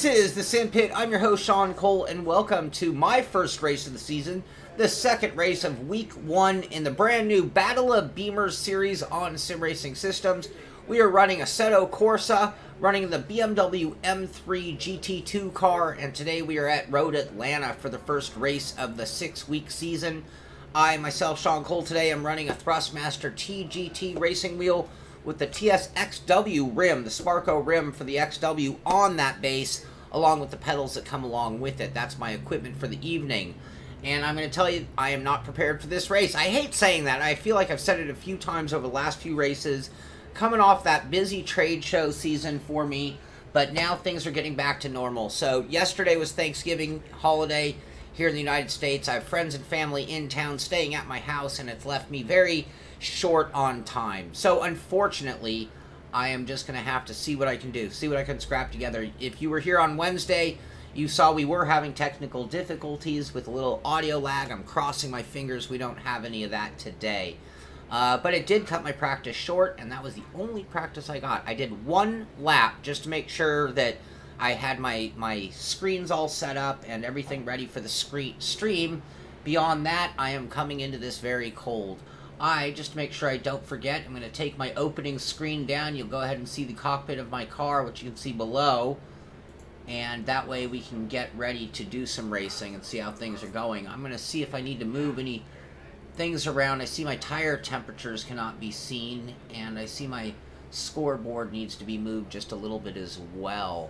This is the Simpit. I'm your host, Sean Cole, and welcome to my first race of the season, the second race of Week 1 in the brand new Battle of Beamers series on Sim Racing Systems. We are running Assetto Corsa, running the BMW M3 GT2 car, and today we are at Road Atlanta for the first race of the 6-week season. I, myself, Sean Cole, today am running a Thrustmaster TGT racing wheel with the TSXW rim, the Sparco rim for the XW on that base, along with the pedals that come along with it. That's my equipment for the evening. And I'm going to tell you, I am not prepared for this race. I hate saying that. I feel like I've said it a few times over the last few races, coming off that busy trade show season for me, but now things are getting back to normal. So yesterday was Thanksgiving holiday here in the United States. I have friends and family in town staying at my house, and it's left me very short on time. So unfortunately, I am just going to have to see what I can do, see what I can scrap together. If you were here on Wednesday, you saw we were having technical difficulties with a little audio lag. I'm crossing my fingers we don't have any of that today. But it did cut my practice short, and that was the only practice I got. I did one lap just to make sure that I had my screens all set up and everything ready for the stream. Beyond that, I am coming into this very cold. Just to make sure I don't forget, I'm going to take my opening screen down. You'll go ahead and see the cockpit of my car, which you can see below. And that way we can get ready to do some racing and see how things are going. I'm going to see if I need to move any things around. I see my tire temperatures cannot be seen, and I see my scoreboard needs to be moved just a little bit as well.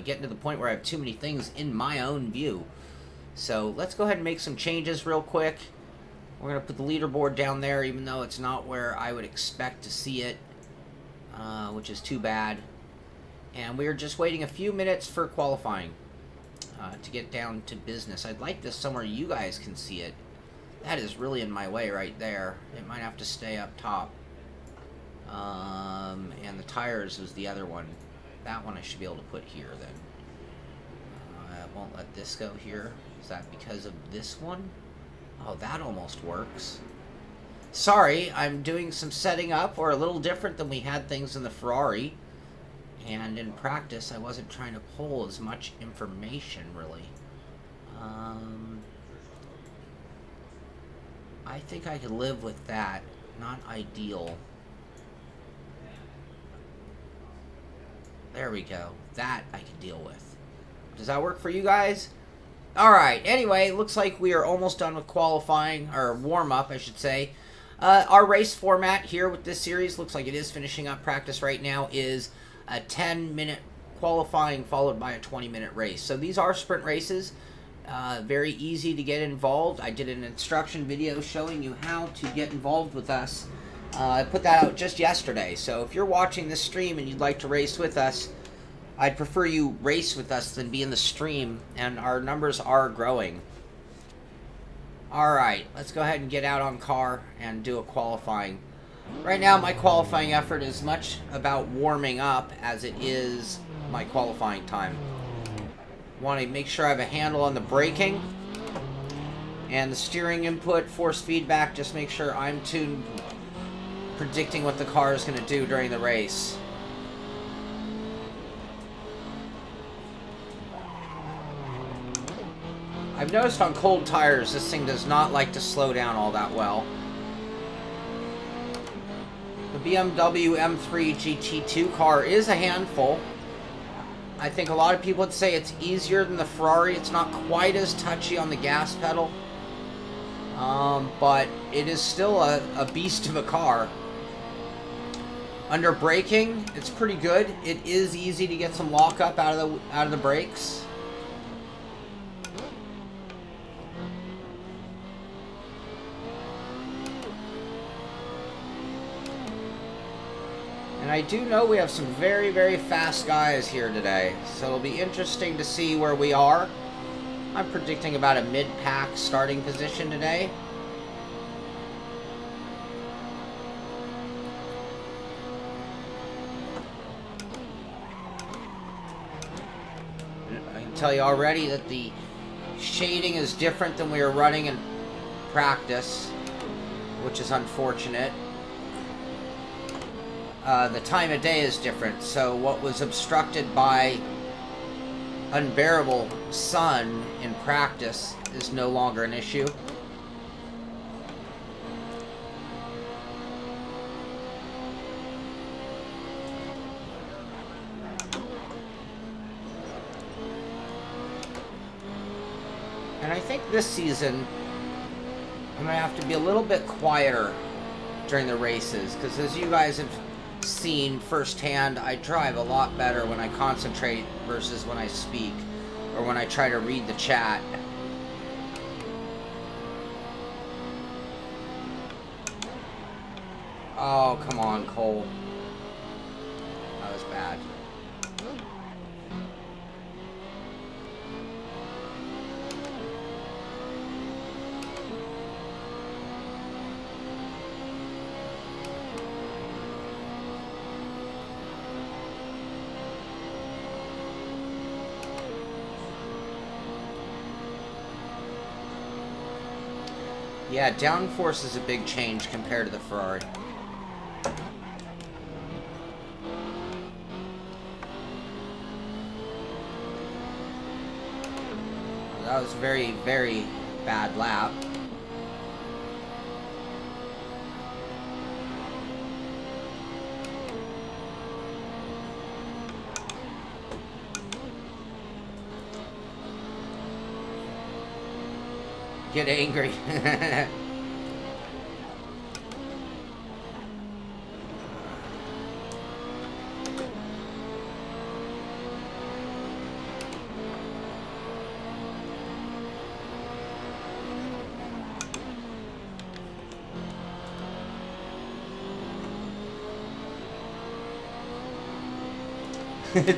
Getting to the point where I have too many things in my own view. So let's go ahead and make some changes real quick. We're going to put the leaderboard down there, even though it's not where I would expect to see it, which is too bad. And we're just waiting a few minutes for qualifying to get down to business. I'd like this somewhere you guys can see it. That is really in my way right there. It might have to stay up top. And the tires is the other one. That one I should be able to put here then. I won't let this go here. Is that because of this one? Oh, that almost works. Sorry, I'm doing some setting up, or a little different than we had things in the Ferrari. And in practice, I wasn't trying to pull as much information, really. I think I could live with that. Not ideal. There we go. That I can deal with. Does that work for you guys? Alright, anyway, looks like we are almost done with qualifying, or warm-up, I should say. Our race format here with this series, looks like it is finishing up practice right now, is a 10-minute qualifying followed by a 20-minute race. So these are sprint races, very easy to get involved. I did an instruction video showing you how to get involved with us. I put that out just yesterday, so if you're watching this stream and you'd like to race with us, I'd prefer you race with us than be in the stream, and our numbers are growing. Alright, let's go ahead and get out on car and do a qualifying. Right now, my qualifying effort is much about warming up as it is my qualifying time. Want to make sure I have a handle on the braking and the steering input, force feedback, just make sure I'm tuned, predicting what the car is going to do during the race. I've noticed on cold tires, this thing does not like to slow down all that well. The BMW M3 GT2 car is a handful. I think a lot of people would say it's easier than the Ferrari. It's not quite as touchy on the gas pedal. But it is still a beast of a car. Under braking, it's pretty good. It is easy to get some lockup out of the brakes. And I do know we have some very, very fast guys here today, so it'll be interesting to see where we are. I'm predicting about a mid-pack starting position today. I can tell you already that the shading is different than we were running in practice, which is unfortunate. The time of day is different, so what was obstructed by unbearable sun in practice is no longer an issue. And I think this season I'm going to have to be a little bit quieter during the races, because as you guys have seen firsthand, I drive a lot better when I concentrate versus when I speak or when I try to read the chat. Oh, come on, Cole. That was bad. Yeah, downforce is a big change compared to the Ferrari. That was a very, very bad lap. Get angry.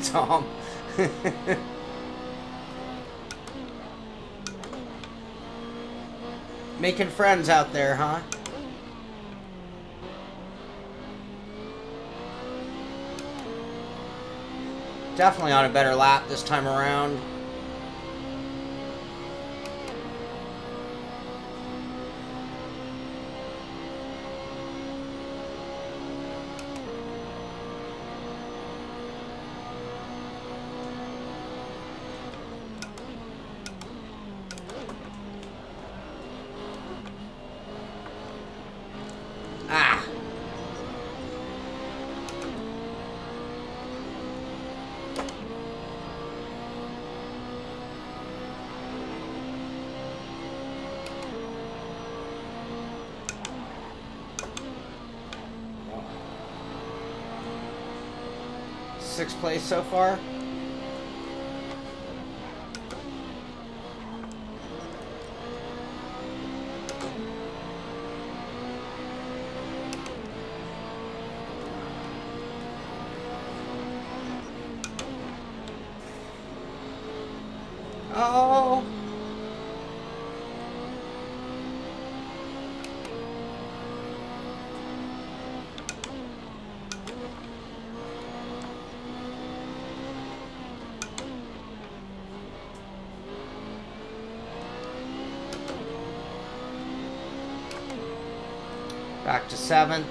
Tom. Making friends out there, huh? Definitely on a better lap this time around. Sixth place so far. Oh. Back to 7th.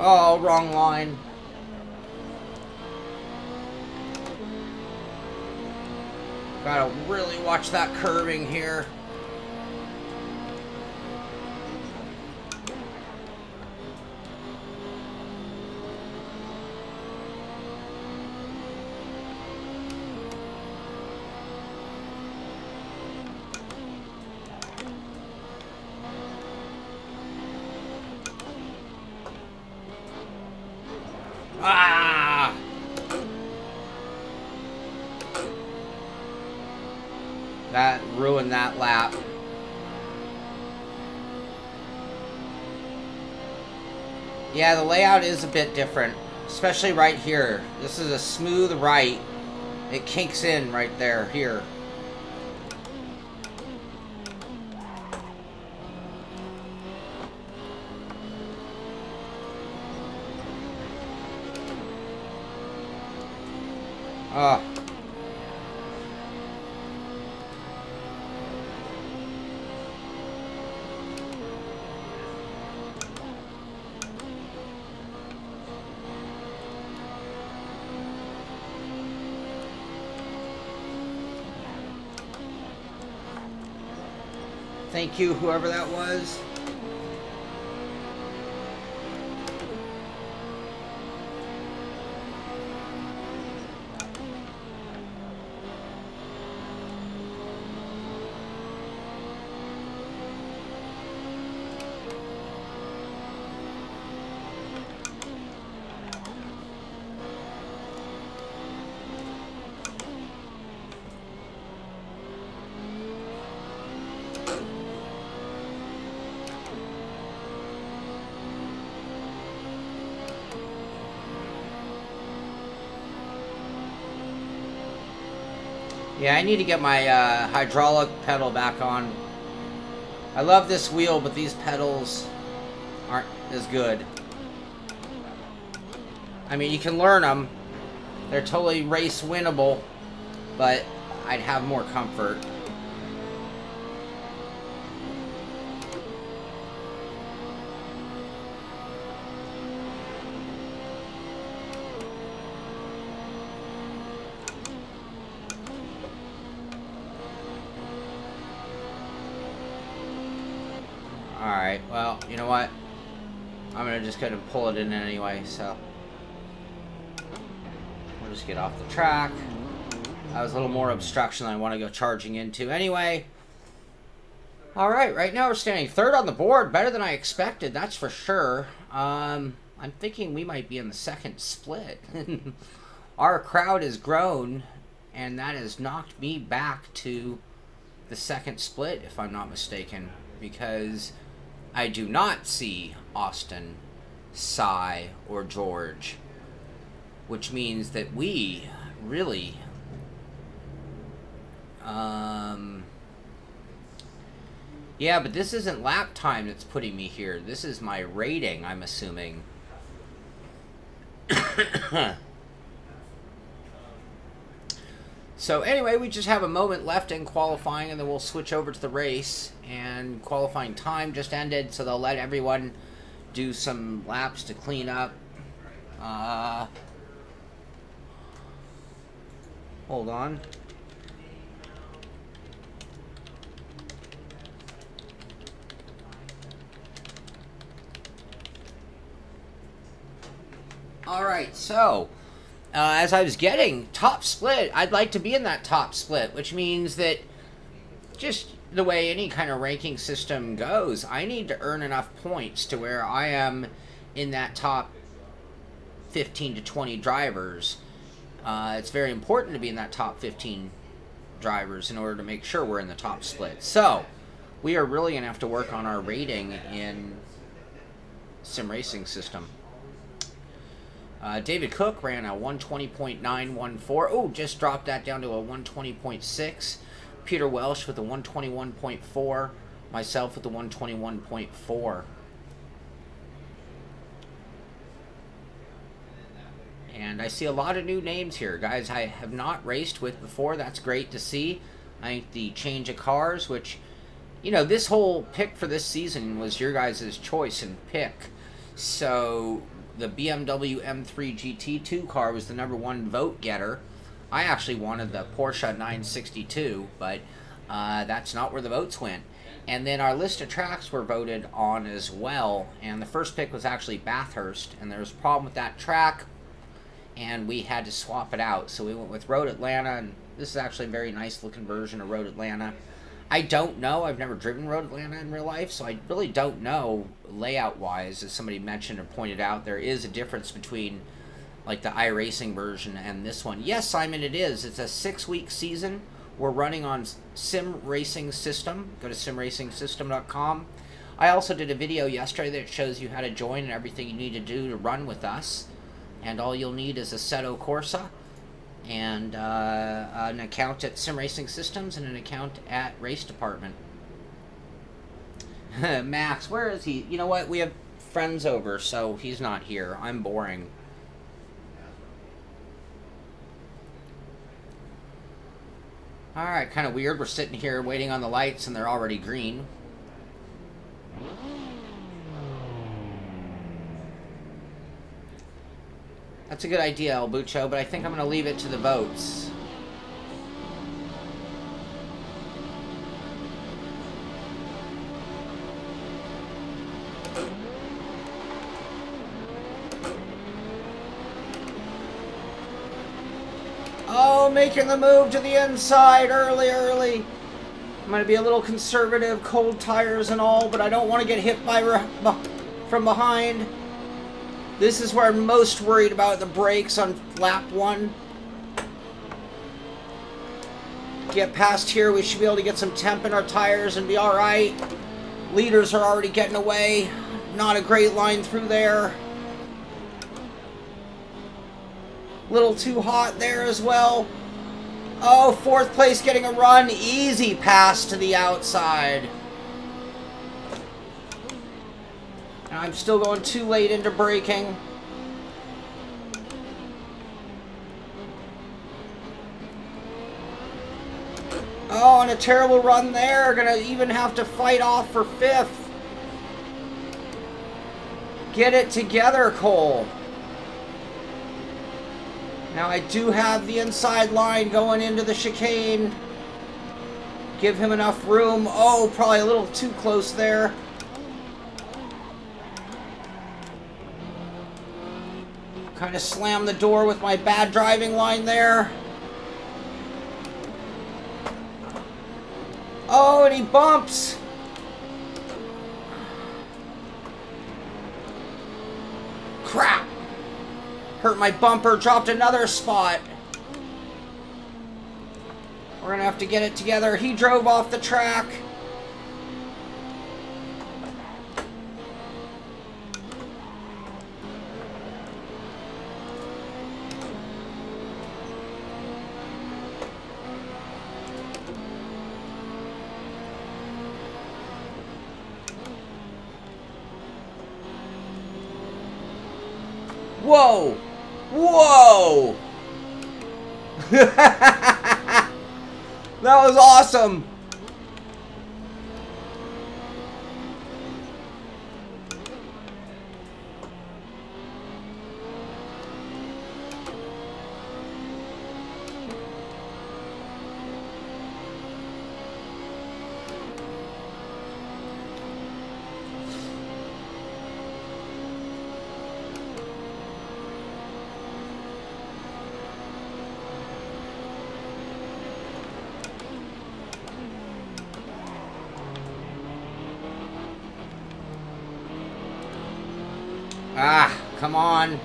Oh, wrong line. Gotta really watch that curving here. Ah! That ruined that lap. Yeah, the layout is a bit different, especially right here. This is a smooth right. It kinks in right there, here. Ah. Thank you, whoever that was. Yeah, I need to get my hydraulic pedal back on. I love this wheel, but these pedals aren't as good. I mean, you can learn them. They're totally race winnable, but I'd have more comfort. Alright, well, you know what? I'm gonna just go ahead and pull it in anyway, so. We'll just get off the track. That was a little more obstruction than I want to go charging into anyway. Alright, right now we're standing third on the board. Better than I expected, that's for sure. I'm thinking we might be in the second split. Our crowd has grown, and that has knocked me back to the second split, if I'm not mistaken. Because I do not see Austin, Cy, or George. Which means that we really... Yeah, but this isn't lap time that's putting me here. This is my rating, I'm assuming. So anyway, we just have a moment left in qualifying, and then we'll switch over to the race. And qualifying time just ended, so they'll let everyone do some laps to clean up. Hold on. Alright, so, as I was getting top split, I'd like to be in that top split, which means that just the way any kind of ranking system goes, I need to earn enough points to where I am in that top 15 to 20 drivers. It's very important to be in that top 15 drivers in order to make sure we're in the top split. So, we are really going to have to work on our rating in sim racing system. David Cook ran a 120.914. Oh, just dropped that down to a 120.6. Peter Welsh with a 121.4. Myself with the 121.4. And I see a lot of new names here. Guys I have not raced with before. That's great to see. I think the change of cars, which, you know, this whole pick for this season was your guys' choice and pick. So the BMW M3 GT2 car was the #1 vote getter. I actually wanted the Porsche 962, but that's not where the votes went. And then our list of tracks were voted on as well. And the first pick was actually Bathurst, and there was a problem with that track, and we had to swap it out. So we went with Road Atlanta, and this is actually a very nice looking version of Road Atlanta. I don't know. I've never driven Road Atlanta in real life, so I really don't know layout-wise. As somebody mentioned or pointed out, there is a difference between like the iRacing version and this one. Yes, Simon, it is. It's a 6-week season We're running on Sim Racing System. Go to simracingsystem.com. I also did a video yesterday that shows you how to join and everything you need to do to run with us. And all you'll need is Assetto Corsa and an account at Sim Racing Systems and an account at Race Department. Max, where is he? You know what? We have friends over, so he's not here. I'm boring. Alright, kind of weird. We're sitting here waiting on the lights and they're already green. That's a good idea, El Bucho, but I think I'm going to leave it to the votes. Oh, making the move to the inside early. I'm going to be a little conservative, cold tires and all, but I don't want to get hit by from behind. This is where I'm most worried about the brakes on lap 1. Get past here, we should be able to get some temp in our tires and be alright. Leaders are already getting away. Not a great line through there. Little too hot there as well. Oh, 4th place getting a run. Easy pass to the outside. And I'm still going too late into braking. Oh, and a terrible run there. Gonna even have to fight off for 5th. Get it together, Cole. Now I do have the inside line going into the chicane. Give him enough room. Oh, probably a little too close there. Kind of slammed the door with my bad driving line there. Oh, and he bumps. Crap. Hurt my bumper, dropped another spot. We're going to have to get it together. He drove off the track. Whoa! Whoa! That was awesome! Ah, come on.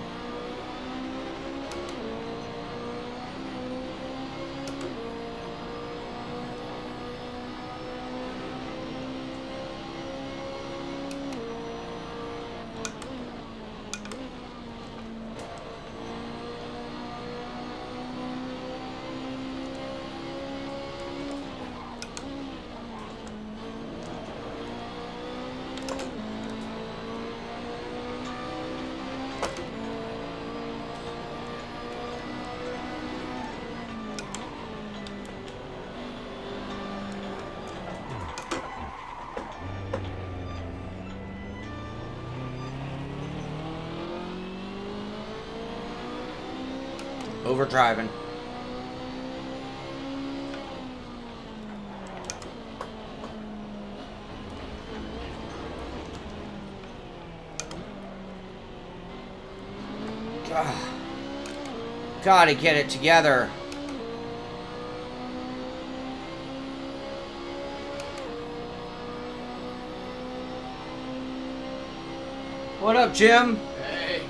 Overdriving. Gotta get it together. What up, Jim? Hey.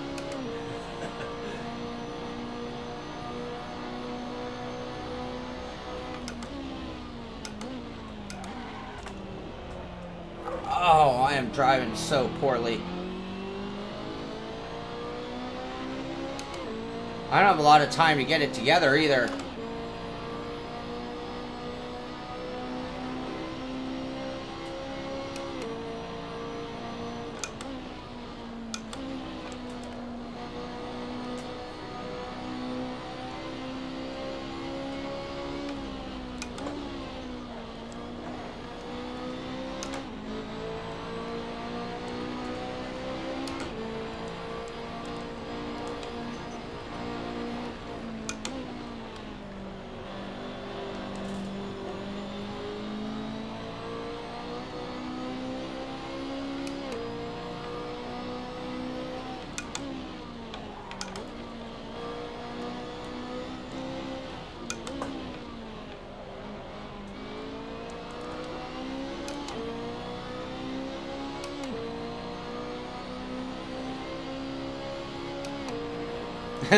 driving so poorly. I don't have a lot of time to get it together either.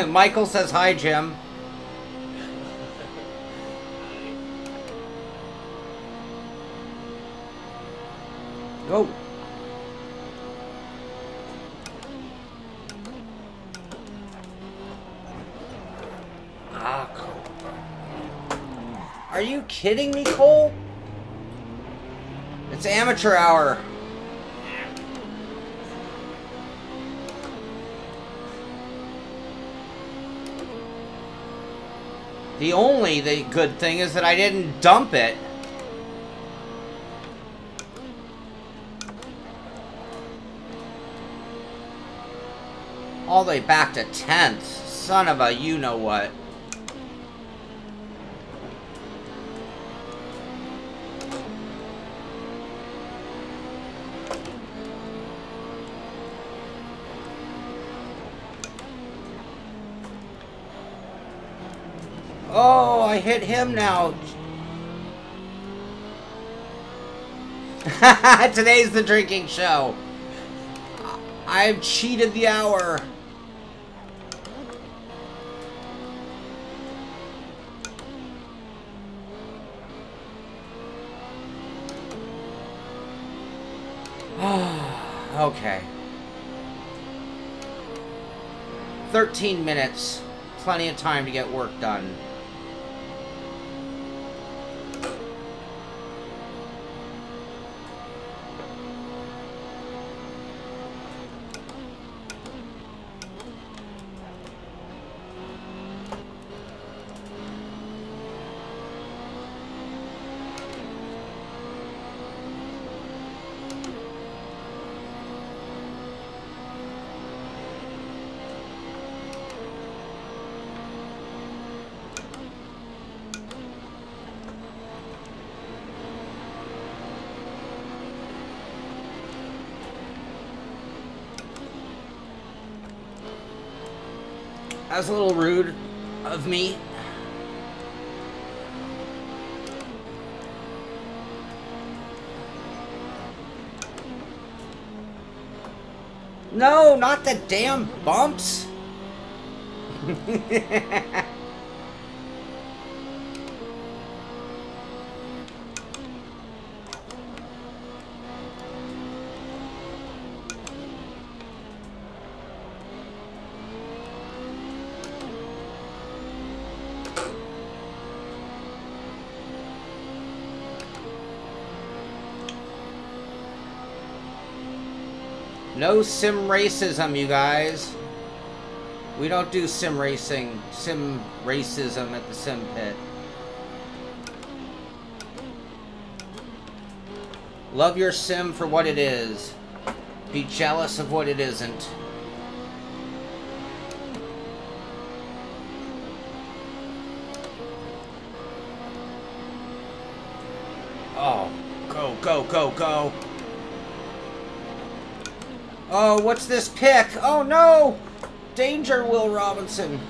Michael says hi, Jim. Go. Ah, Cole. Are you kidding me, Cole? It's amateur hour. The good thing is that I didn't dump it. All the way back to 10th. Son of a you-know-what. Oh, I hit him now. Today's the drinking show. I've cheated the hour. Okay. 13 minutes. Plenty of time to get work done. That was a little rude of me. No, not the damn bumps. No sim racism, you guys. We don't do sim racing, sim racism at the Simpit. Love your sim for what it is. Be jealous of what it isn't. Oh, go, go, go, go. Oh, what's this pick? Oh, no! Danger, Will Robinson.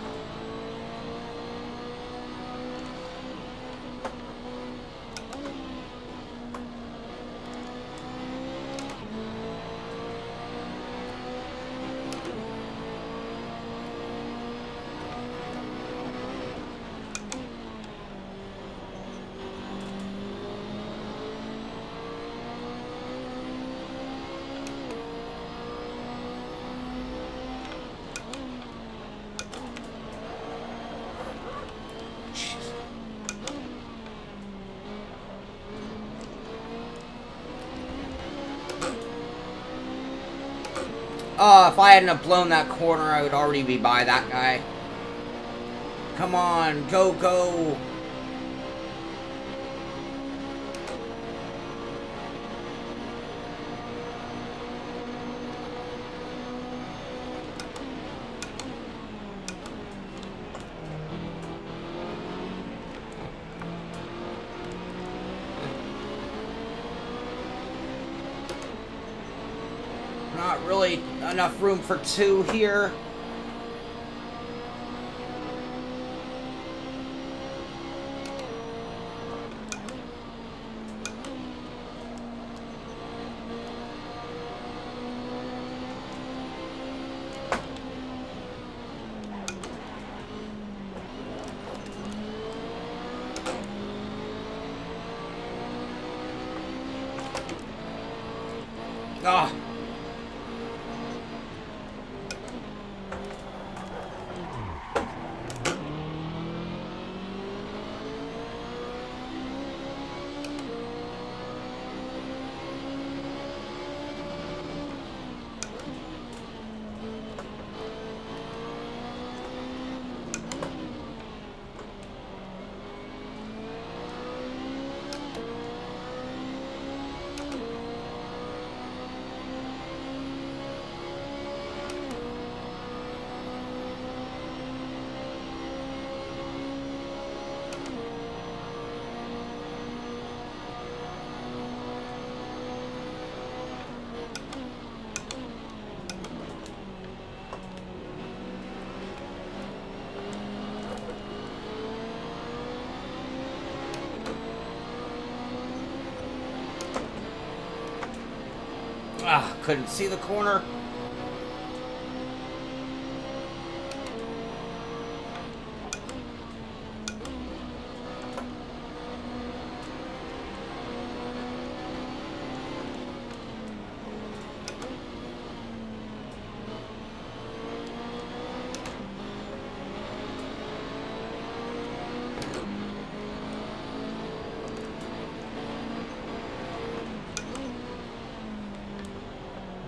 Oh, if I hadn't have blown that corner, I would already be by that guy. Come on, go, go. Not really enough room for two here. Ah. Ah, couldn't see the corner.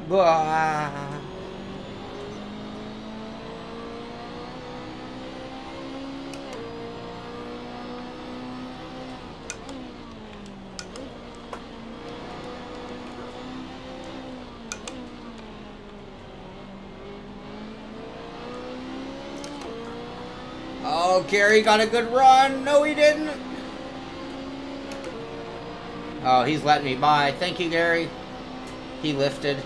Blah. Oh, Gary got a good run. No, he didn't. Oh, he's letting me by. Thank you, Gary. He lifted.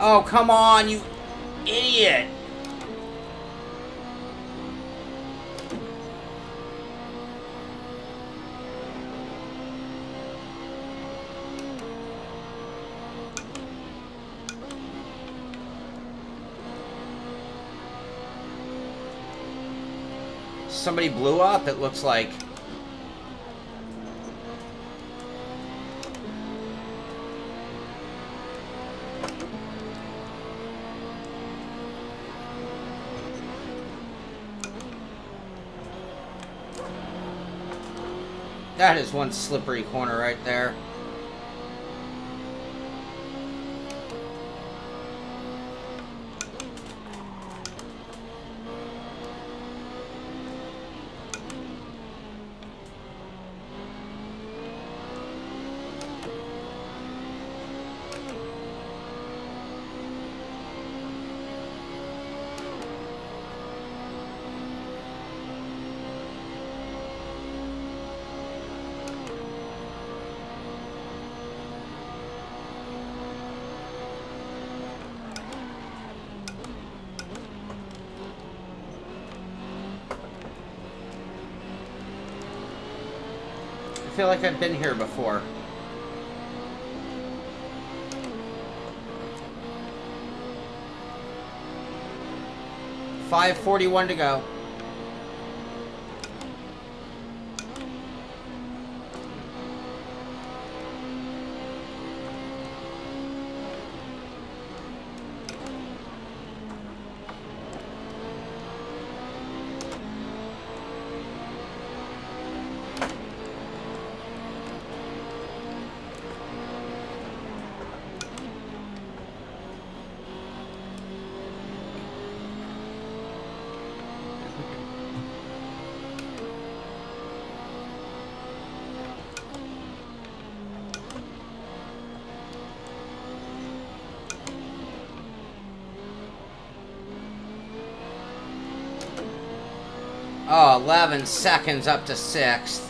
Oh, come on, you idiot. Somebody blew up, it looks like. That is one slippery corner right there. I feel like I've been here before. $5:41 to go. Oh, 11 seconds up to 6th.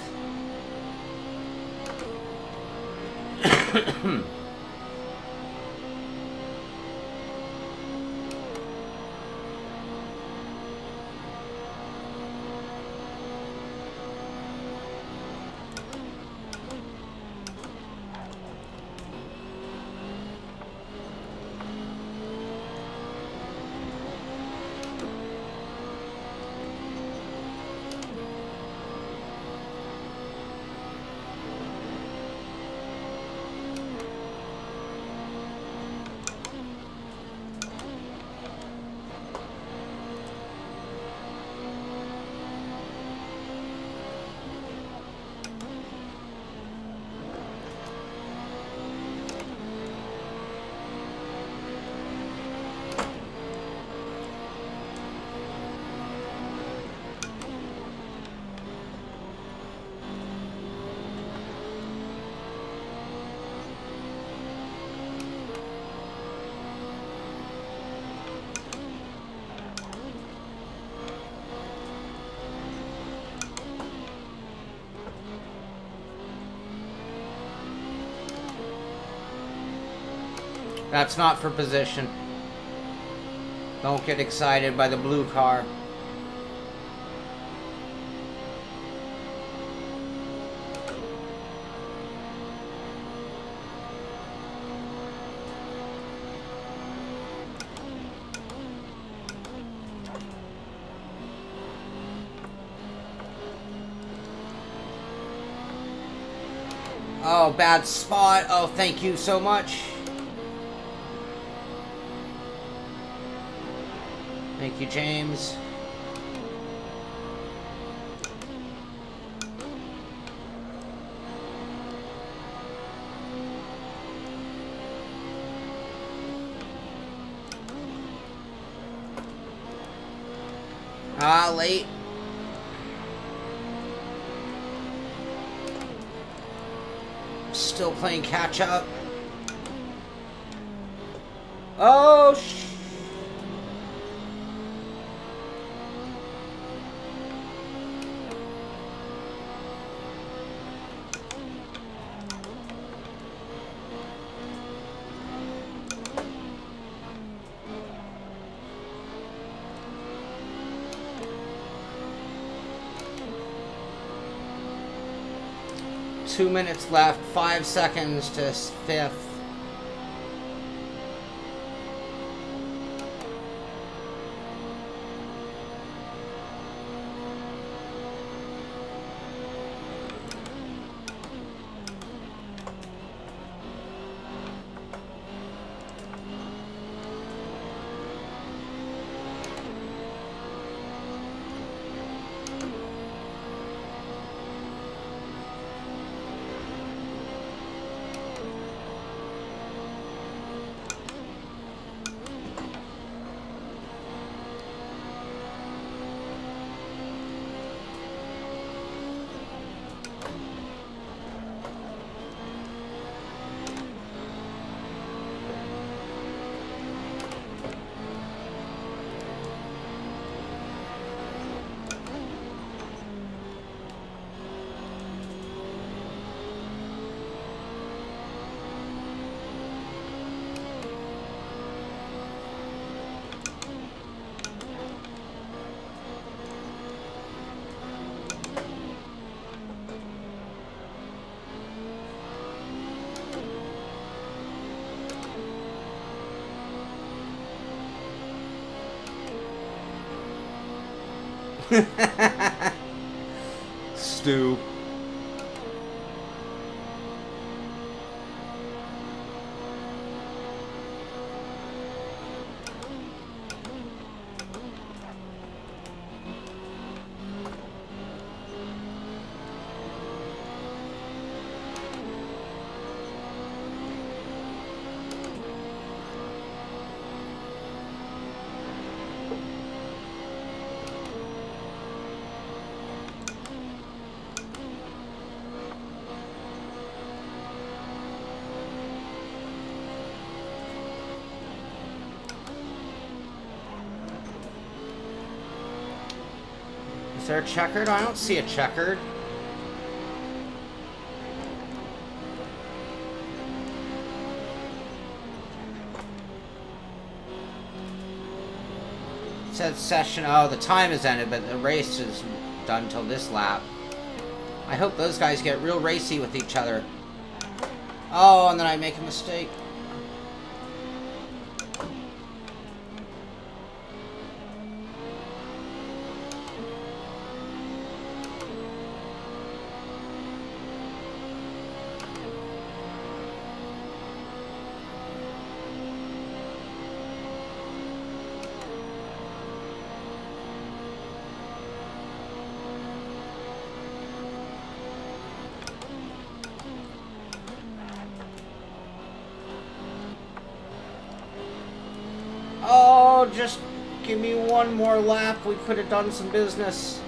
That's not for position. Don't get excited by the blue car. Oh, bad spot. Oh, thank you so much. Thank you, James. Ah, late. Still playing catch up. Oh, sh. Two minutes left, 5 seconds to 5th. Stu. there a checkered? I don't see a checkered. It says session. Oh, the time is ended, but the race is done until this lap. I hope those guys get real racy with each other. Oh, and then I make a mistake. Oh, just give me one more lap. We could have done some business.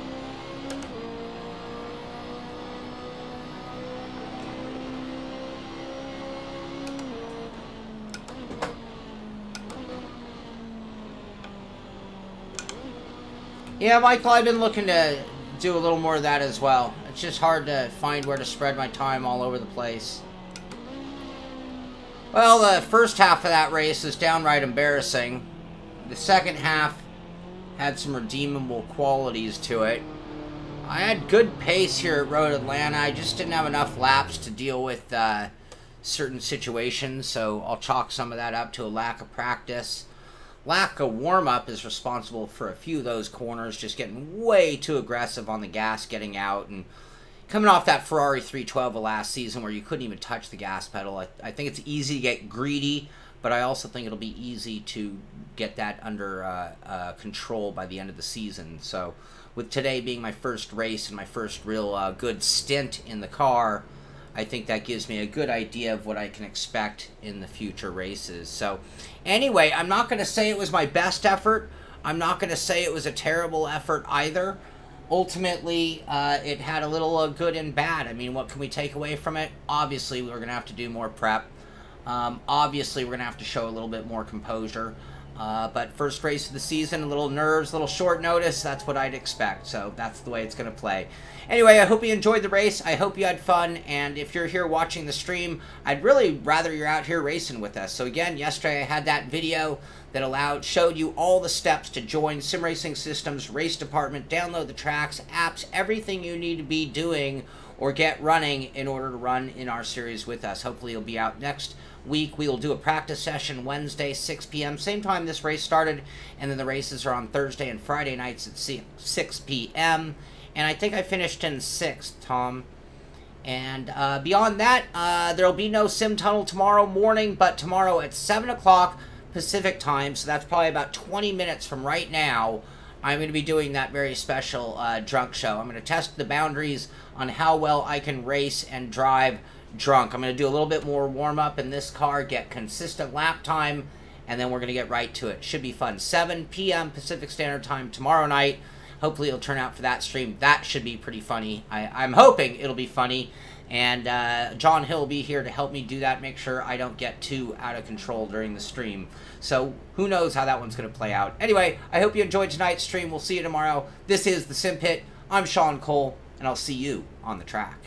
Yeah, Michael, I've been looking to do a little more of that as well. It's just hard to find where to spread my time all over the place. Well, the first half of that race is downright embarrassing. The second half had some redeemable qualities to it. I had good pace here at Road Atlanta. I just didn't have enough laps to deal with certain situations, so I'll chalk some of that up to a lack of practice. Lack of warm-up is responsible for a few of those corners, just getting way too aggressive on the gas getting out, and coming off that Ferrari 312 of last season where you couldn't even touch the gas pedal. I think it's easy to get greedy, but I also think it'll be easy to get that under control by the end of the season. So with today being my first race and my first real good stint in the car, I think that gives me a good idea of what I can expect in the future races. So anyway, I'm not going to say it was my best effort. I'm not going to say it was a terrible effort either. Ultimately, it had a little good and bad. I mean, what can we take away from it? Obviously, we're going to have to do more prep. Obviously, we're going to have to show a little bit more composure. But first race of the season, a little nerves, a little short notice, that's what I'd expect. So that's the way it's going to play. Anyway, I hope you enjoyed the race. I hope you had fun. And if you're here watching the stream, I'd really rather you're out here racing with us. So again, yesterday I had that video that showed you all the steps to join Sim Racing Systems race department, download the tracks, apps, everything you need to be doing or get running in order to run in our series with us. Hopefully you'll be out next week. We will do a practice session Wednesday, 6 p.m., same time this race started, and then the races are on Thursday and Friday nights at 6 p.m., and I think I finished in 6th, Tom. And beyond that, there'll be no sim tunnel tomorrow morning, but tomorrow at 7 o'clock Pacific time, so that's probably about 20 minutes from right now, I'm going to be doing that very special drunk show. I'm going to test the boundaries on how well I can race and drive drunk. I'm going to do a little bit more warm-up in this car, get consistent lap time, and then we're going to get right to it. Should be fun. 7 p.m. Pacific Standard Time tomorrow night. Hopefully it'll turn out for that stream. That should be pretty funny. I'm hoping it'll be funny. And John Hill will be here to help me do that, make sure I don't get too out of control during the stream. So who knows how that one's going to play out. Anyway, I hope you enjoyed tonight's stream. We'll see you tomorrow. This is the Simpit. I'm Shaun Cole, and I'll see you on the track.